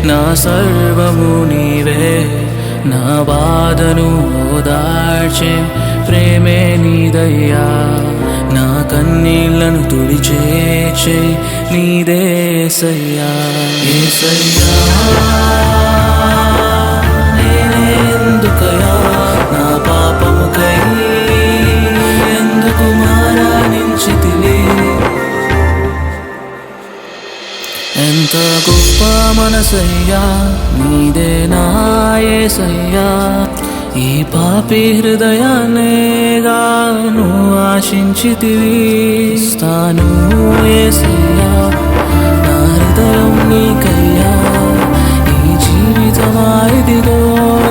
నా సర్వము నీవే, నా బాధను ఓదార్చే ప్రేమే నీదయ్యా, నా కన్నీళ్లను తుడిచే చేయి నీదేసయ్యా. యేసయ్యా నేనెందుకయ్యా నా పాపముకై ఎందుకు మరణించితివి, ఎంత గొప్ప మనసయ్యా నీదే నా యేసయ్యా. ఈ పాపి హృదయాన్నేగా నువ్వు ఆశించితివి, స్థాను యేసయ్యా నా హృదయం నీకయ్యా. ఈ జీవితమా ఇదిగో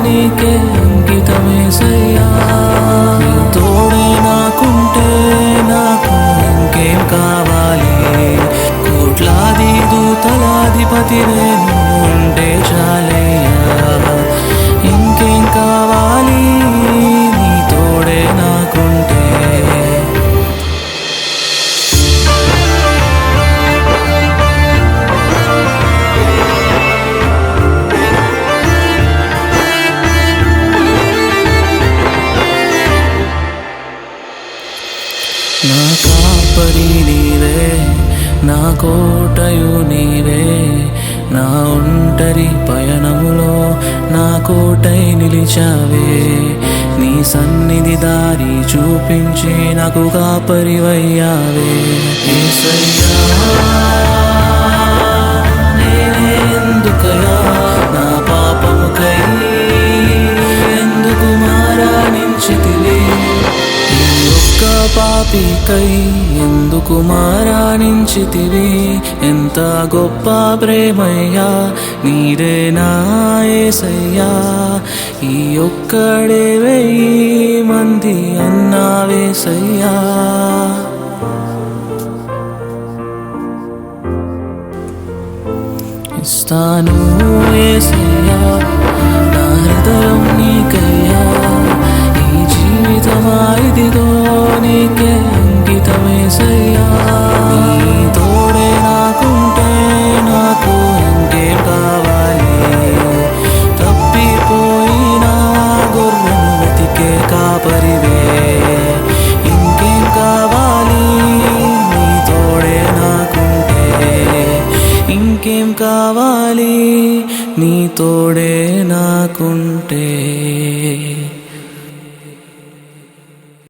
నీకే అంకితమేసయ్యా. నీ తోడే నాకుంటే నాకు ఇంకేం కావాలి, కోట్లాది దూతలాధిపతి నేను ఉంటే చాలయ్యా. ఇంకేం కావాలి నీ తోడే నాకుంటే. నా కాపరి నీవే, నా కోటయు నీవే, నా ఒంటరి పయనములో నా కోటై నిలిచావే. నీ సన్నిధి దారి చూపించి నాకు కాపరివయ్యావే. యేసయ్యా నేనెందుకయ్యా నా పాపముకై ఎందుకు మరణించితివి, ఈ ఒక్క పాపికై ఎందుకు మరణించితివి. ఎంత గొప్ప ప్రేమయ్యా నీదే నా యేసయ్యా. ఈ ఒక్కడే 1000 మంది అన్నావేసయ్యా. ఇస్తాను యేసయ్యా నా హృదయం నీకయ్యా. ఈ జీవితమా ఇదిగో నీకే అంకితమేసయ్యా. నీ తోడే నాకుంటే నాకు ఇంకేం కావాలి, తప్పిపోయిన గొర్రెను వెతికే కాపరివే. ఇంకేం కావాలి నీ తోడే నాకుంటే, ఇంకేం కావాలి నీ తోడే నాకుంటే.